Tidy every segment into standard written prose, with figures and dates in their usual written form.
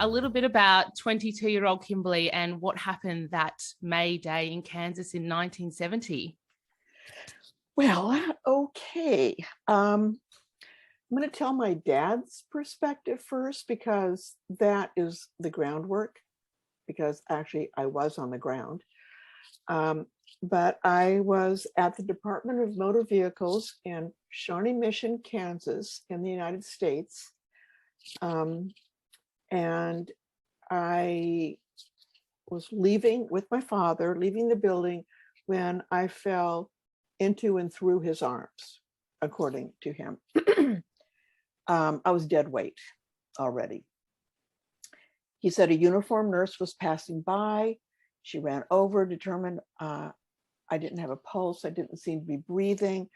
a little bit about 22-year-old Kimberly and what happened that May Day in Kansas in 1970. Well, okay. I'm going to tell my dad's perspective first, because that is the groundwork, because actually I was on the ground. But I was at the Department of Motor Vehicles in Shawnee Mission, Kansas, in the United States. And I was leaving with my father, leaving the building, when I fell into and through his arms, according to him. I was dead weight already. He said a uniformed nurse was passing by. She ran over, determined I didn't have a pulse. I didn't seem to be breathing.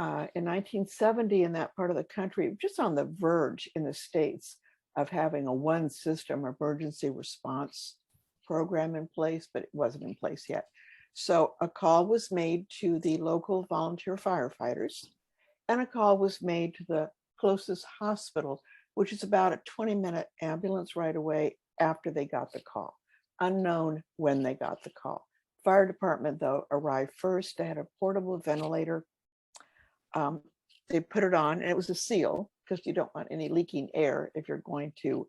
In 1970, in that part of the country, just on the verge in the States of having a one system emergency response program in place, but it wasn't in place yet. So a call was made to the local volunteer firefighters, and a call was made to the closest hospital, which is about a 20-minute ambulance ride away after they got the call. Unknown when they got the call. Fire department, though, arrived first. They had a portable ventilator. They put it on, and it was a seal, because you don't want any leaking air if you're going to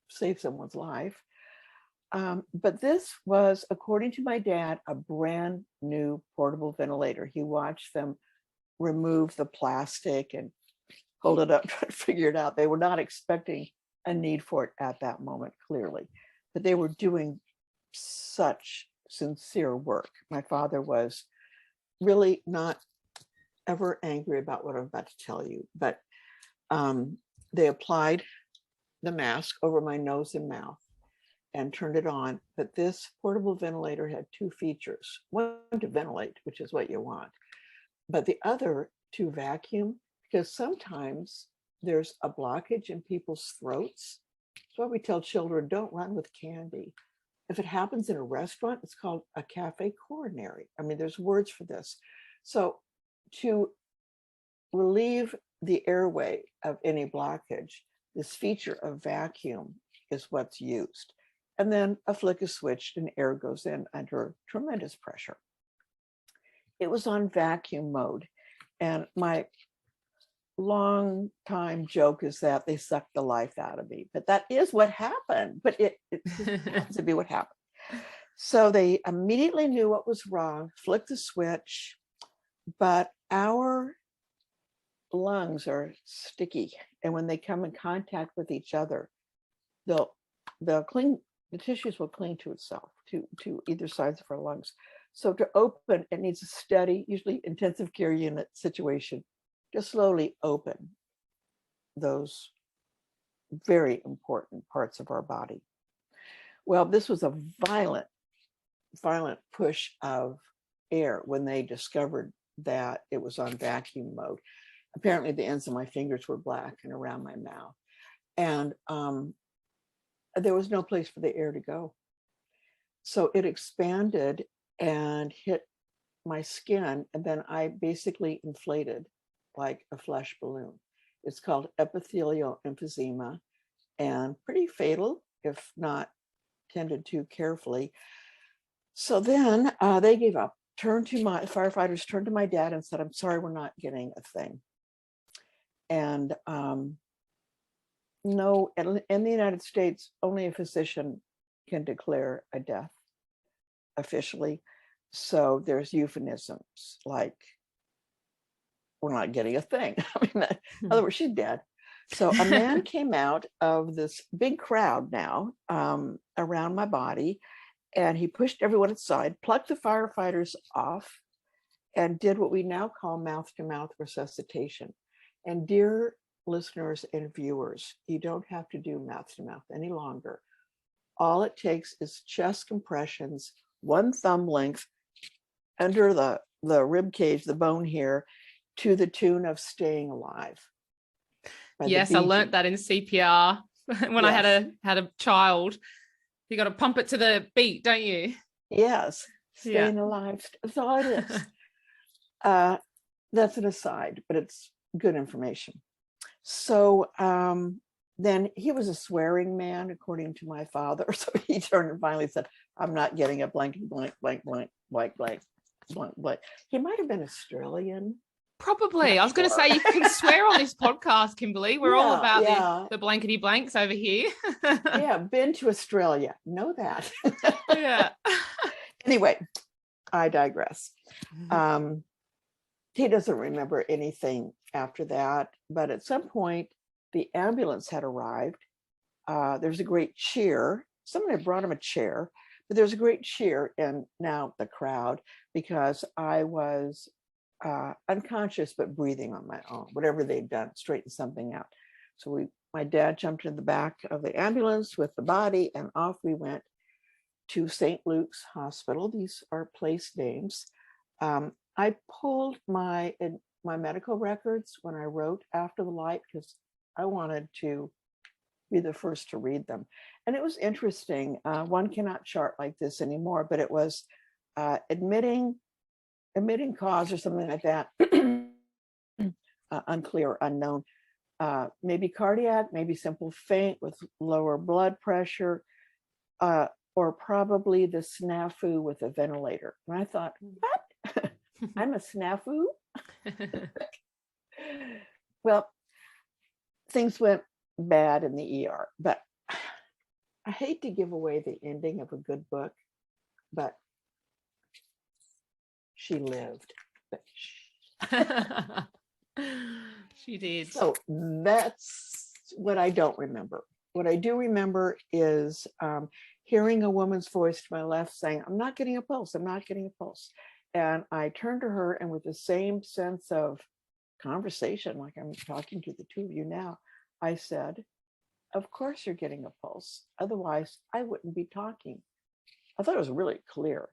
save someone's life. But this was, according to my dad, a brand new portable ventilator. He watched them remove the plastic and hold it up, try to figure it out. They were not expecting a need for it at that moment, clearly, but they were doing such sincere work. My father was really not ever angry about what I'm about to tell you, but they applied the mask over my nose and mouth and turned it on. But this portable ventilator had two features: one to ventilate, which is what you want, but the other to vacuum, because sometimes there's a blockage in people's throats. That's why we tell children, don't run with candy. If it happens in a restaurant, it's called a cafe coronary. I mean, there's words for this. So to relieve the airway of any blockage, this feature of vacuum is what's used. And then a flick is switched and air goes in under tremendous pressure. It was on vacuum mode. And my long time joke is that they sucked the life out of me, but that is what happened. But it happens to be what happened. So they immediately knew what was wrong, flicked the switch, but our lungs are sticky, and when they come in contact with each other, they'll cling. The tissues will cling to itself, to either sides of our lungs. So to open, it needs a steady, usually intensive care unit situation, to slowly open those very important parts of our body. Well, this was a violent push of air when they discovered that it was on vacuum mode. Apparently the ends of my fingers were black and around my mouth. And there was no place for the air to go. So it expanded and hit my skin, and then I basically inflated like a flesh balloon. It's called epithelial emphysema, and pretty fatal if not tended to carefully. So then they gave up. Firefighters turned to my dad and said, "I'm sorry, we're not getting a thing." And no, in the United States, only a physician can declare a death officially. So there's euphemisms like, "We're not getting a thing." I mean, in other words, she's dead. So a man came out of this big crowd now around my body, and he pushed everyone aside, plucked the firefighters off, and did what we now call mouth-to-mouth resuscitation. And dear listeners and viewers, you don't have to do mouth-to-mouth any longer. All it takes is chest compressions, one thumb length under the rib cage, the bone here, to the tune of Staying Alive. Yes, I learned that in CPR when I had a child. You got to pump it to the beat, don't you? Yes, Staying Alive. That's all it is. That's an aside, but it's good information. So then he was a swearing man, according to my father. So he turned and finally said, I'm not getting a blank, blank, blank, blank, blank, blank, blank, blank. He might have been Australian. Probably. I was going to say, you can swear on this podcast, Kimberly. We're all about the blankety blanks over here. Yeah, been to Australia. Know that. Yeah. Anyway, I digress. He doesn't remember anything after that, but at some point, the ambulance had arrived. There's a great cheer. Someone had brought him a chair, but there's a great cheer in now the crowd because I was unconscious but breathing on my own. Whatever they'd done, straightened something out. So my dad jumped in the back of the ambulance with the body, and off we went to St. Luke's Hospital. These are place names. I pulled my medical records when I wrote After the Light because I wanted to be the first to read them. And it was interesting. One cannot chart like this anymore, but it was admitting cause or something like that. Unclear, unknown. Maybe cardiac, maybe simple faint with lower blood pressure, or probably the snafu with a ventilator. And I thought, what? I'm a snafu? Well, things went bad in the ER, but I hate to give away the ending of a good book, but she lived. She did. So that's what I don't remember. What I do remember is hearing a woman's voice to my left saying, I'm not getting a pulse, I'm not getting a pulse. And I turned to her, and with the same sense of conversation, like I'm talking to the two of you now, I said, of course you're getting a pulse. Otherwise, I wouldn't be talking. I thought it was really clear.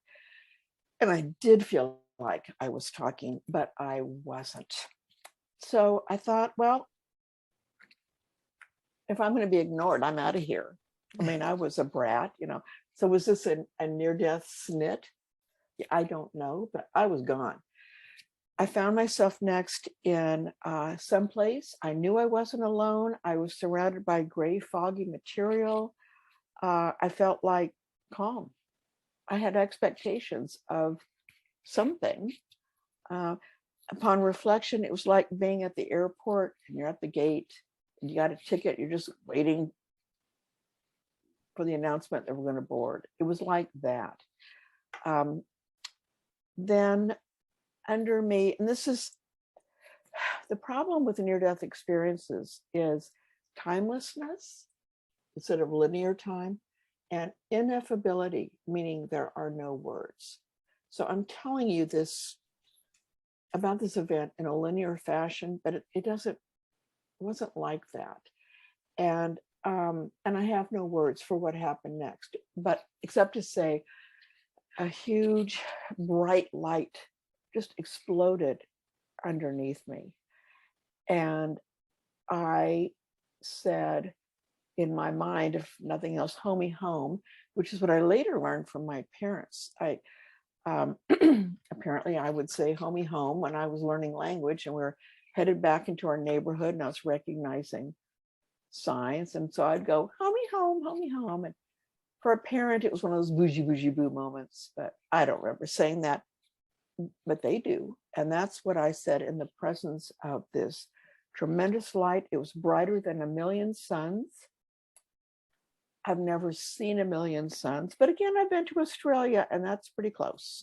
And I did feel like I was talking, but I wasn't. So I thought, well, if I'm going to be ignored, I'm out of here. I mean, I was a brat, you know. So was this a near-death snit? I don't know, but I was gone. I found myself next in someplace. I knew I wasn't alone. I was surrounded by gray, foggy material. I felt like calm. I had expectations of something. Upon reflection, it was like being at the airport and you're at the gate and you got a ticket. You're just waiting for the announcement that we're going to board. It was like that. Then under me, and this is the problem with near-death experiences, is timelessness instead of linear time, and ineffability, meaning there are no words. So I'm telling you this about this event in a linear fashion, but it wasn't like that. And I have no words for what happened next, but except to say a huge bright light just exploded underneath me. And I said in my mind, if nothing else, homie home, which is what I later learned from my parents. Apparently I would say homie home when I was learning language, and we were headed back into our neighborhood and I was recognizing signs. And so I'd go, homie home, homie home. And for a parent, it was one of those bougie boo moments, but I don't remember saying that, but they do. And that's what I said in the presence of this tremendous light. It was brighter than a million suns. I've never seen a million suns, but again, I've been to Australia and that's pretty close.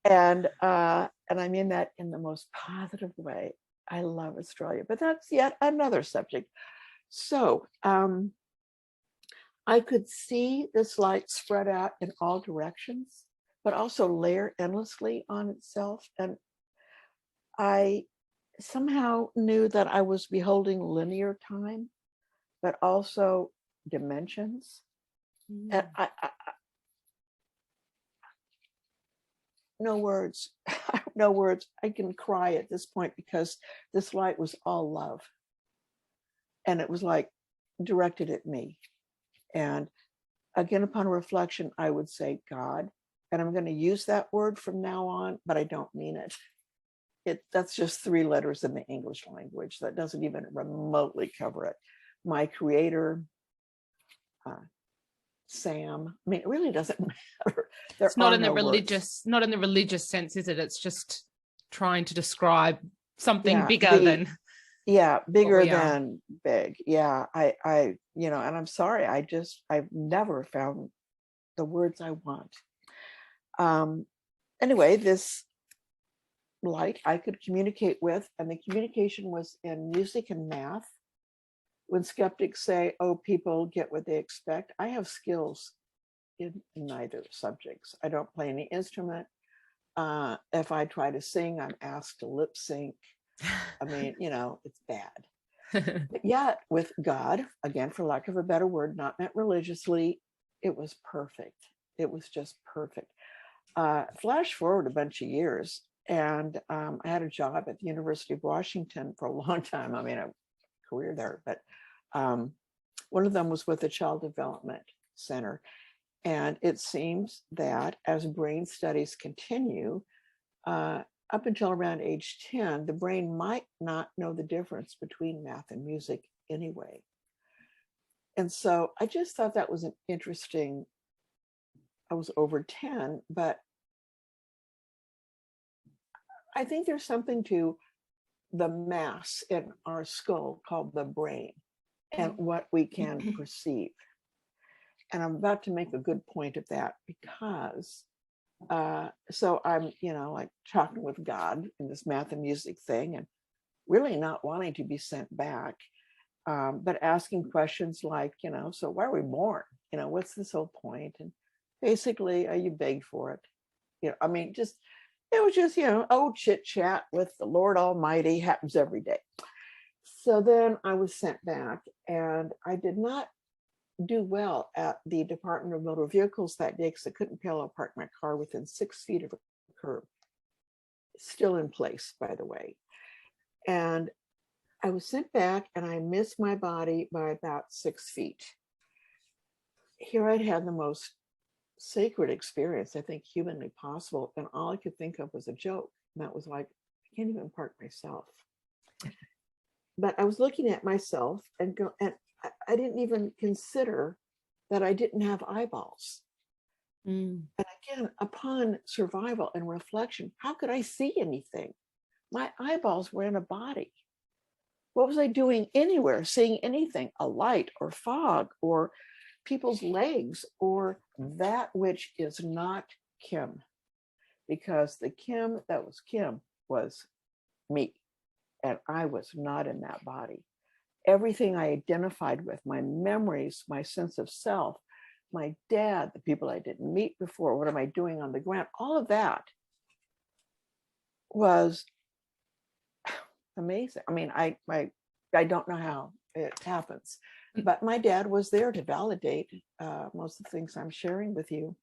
And I mean that in the most positive way. I love Australia, but that's yet another subject. So I could see this light spread out in all directions, but also layer endlessly on itself. And I somehow knew that I was beholding linear time, but also dimensions. And I no words, no words. I can cry at this point because this light was all love. And it was like directed at me. And again, upon reflection, I would say God, and I'm going to use that word from now on, but I don't mean it. That's just 3 letters in the English language. That doesn't even remotely cover it. my creator, Sam. I mean, it really doesn't matter. It's not in the religious, not in the religious sense, is it? It's just trying to describe something bigger than. Yeah, bigger than big. Yeah, I, you know, and I'm sorry, I've never found the words I want. Anyway, this light I could communicate with, and the communication was in music and math. When skeptics say, oh, people get what they expect, I have skills in neither subjects. I don't play any instrument. If I try to sing, I'm asked to lip sync. I mean, you know, it's bad. But yet with God, again, for lack of a better word, not meant religiously, it was perfect. It was just perfect. Flash forward a bunch of years, and I had a job at the University of Washington for a long time. I mean, a career there, but one of them was with the Child Development Center. And it seems that as brain studies continue, up until around age 10, the brain might not know the difference between math and music anyway. And so I just thought that was an interesting, I was over 10, but I think there's something to the mass in our skull called the brain and what we can perceive. And I'm about to make a good point of that because so I'm, you know, like talking with God in this math and music thing and really not wanting to be sent back, but asking questions like, you know, so why are we born? You know, what's this whole point? And basically, you begged for it. You know, I mean, just, it was just, you know, oh, chit chat with the Lord Almighty happens every day. So then I was sent back, and I did not do well at the Department of Motor Vehicles that day because I couldn't park my car within 6 feet of a curb. Still in place, by the way. And I was sent back, and I missed my body by about 6 feet. Here I'd had the most sacred experience, I think, humanly possible, and all I could think of was a joke. And that was like, I can't even park myself. But I was looking at myself and I didn't even consider that I didn't have eyeballs. And again, upon survival and reflection, how could I see anything? My eyeballs were in a body. What was I doing anywhere, seeing anything, a light or fog or people's legs or that which is not Kim? Because the Kim that was Kim was me, and I was not in that body. Everything I identified with, my memories, my sense of self, my dad, the people I didn't meet before, what am I doing on the ground? All of that was amazing. I mean, I don't know how it happens, but my dad was there to validate most of the things I'm sharing with you.